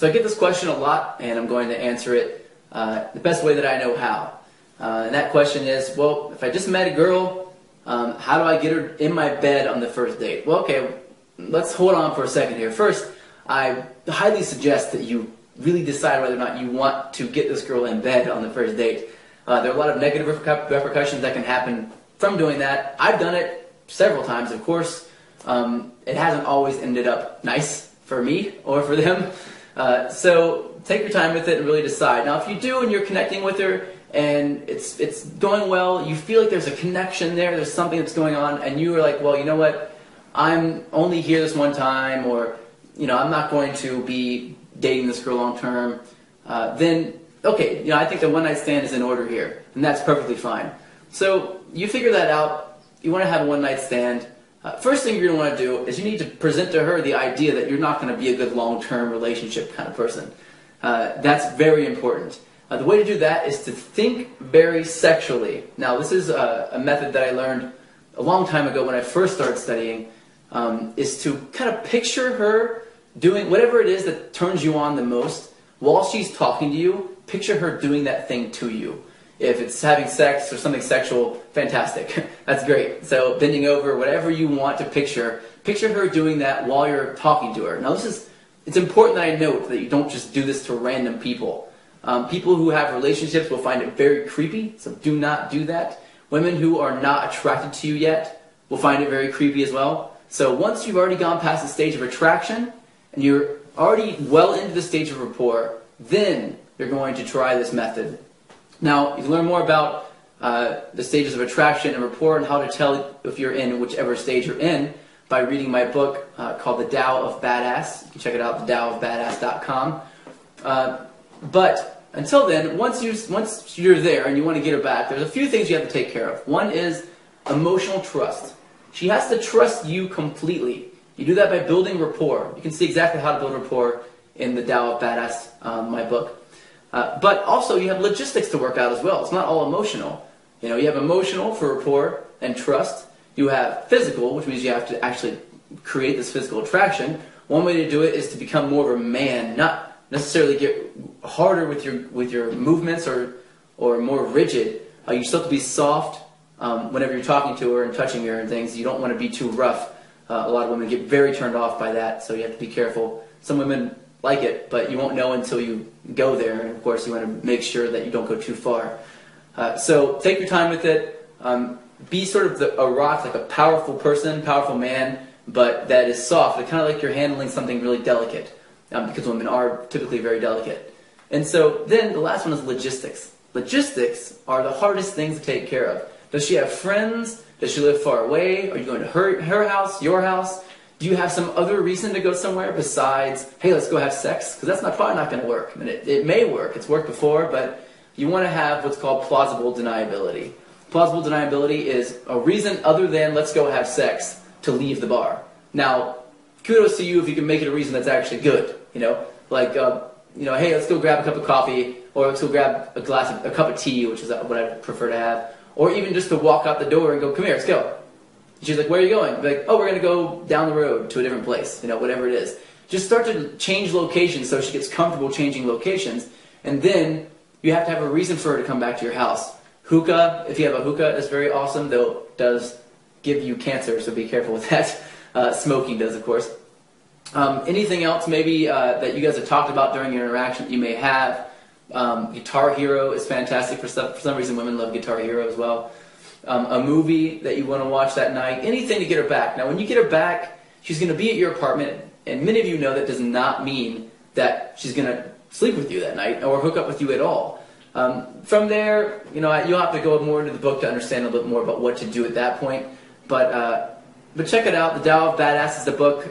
So I get this question a lot, and I'm going to answer it the best way that I know how. And that question is, well, if I just met a girl, how do I get her in my bed on the first date? Well, okay, let's hold on for a second here. First, I highly suggest that you really decide whether or not you want to get this girl in bed on the first date. There are a lot of negative repercussions that can happen from doing that. I've done it several times, of course. It hasn't always ended up nice for me or for them. So take your time with it and really decide. Now, if you do and you're connecting with her and it's going well, you feel like there's a connection there, there's something that's going on, and you are like, well, you know what, I'm only here this one time, or, you know, I'm not going to be dating this girl long term, then, okay, you know, I think the one night stand is in order here, and that's perfectly fine. So you figure that out, you want to have a one night stand. First thing you're going to want to do is you need to present to her the idea that you're not going to be a good long-term relationship kind of person. That's very important. The way to do that is to think very sexually. Now, this is a method that I learned a long time ago when I first started studying, is to kind of picture her doing whatever it is that turns you on the most. While she's talking to you, picture her doing that thing to you. If it's having sex or something sexual, fantastic. That's great. So bending over, whatever you want to picture her doing that while you're talking to her. Now it's important that I note that you don't just do this to random people. People who have relationships will find it very creepy, so do not do that. Women who are not attracted to you yet will find it very creepy as well. So once you've already gone past the stage of attraction, and you're already well into the stage of rapport, then you're going to try this method. Now, you can learn more about the stages of attraction and rapport and how to tell if you're in whichever stage you're in by reading my book called The Tao of Badass. You can check it out, thedaoofbadass.com. But until then, once you're there and you want to get her back, there's a few things you have to take care of. One is emotional trust. She has to trust you completely. You do that by building rapport. You can see exactly how to build rapport in The Tao of Badass, my book. But also you have logistics to work out as well. It's not all emotional. You know, you have emotional for rapport and trust. You have physical, which means you have to actually create this physical attraction. One way to do it is to become more of a man, not necessarily get harder with your movements or more rigid. You still have to be soft whenever you're talking to her and touching her and things. You don't want to be too rough. A lot of women get very turned off by that, so you have to be careful. Some women like it, but you won't know until you go there, and of course you want to make sure that you don't go too far. So take your time with it. Be sort of a rock, like a powerful person, powerful man, but that is soft. It's kind of like you're handling something really delicate, because women are typically very delicate. And so then the last one is logistics. Logistics are the hardest things to take care of. Does she have friends? Does she live far away? Are you going to her house, your house? Do you have some other reason to go somewhere besides, hey, let's go have sex? Because that's probably not going to work. I mean, it may work. It's worked before, but you want to have what's called plausible deniability. Plausible deniability is a reason other than let's go have sex to leave the bar. Now, kudos to you if you can make it a reason that's actually good. You know, like, hey, let's go grab a cup of coffee, or let's go grab a cup of tea, which is what I prefer to have, or even just to walk out the door and go, come here, let's go. She's like, where are you going? Like, oh, we're going to go down the road to a different place, you know, whatever it is. Just start to change locations so she gets comfortable changing locations, and then you have to have a reason for her to come back to your house. Hookah, if you have a hookah, is very awesome, though it does give you cancer, so be careful with that. Smoking does, of course. Anything else maybe that you guys have talked about during your interaction that you may have? Guitar Hero is fantastic. For some reason, women love Guitar Hero as well. A movie that you want to watch that night, anything to get her back. Now, when you get her back, she's going to be at your apartment, and many of you know that does not mean that she's going to sleep with you that night or hook up with you at all. From there, you know, you'll have to go more into the book to understand a little bit more about what to do at that point. But check it out. The Tao of Badass is the book.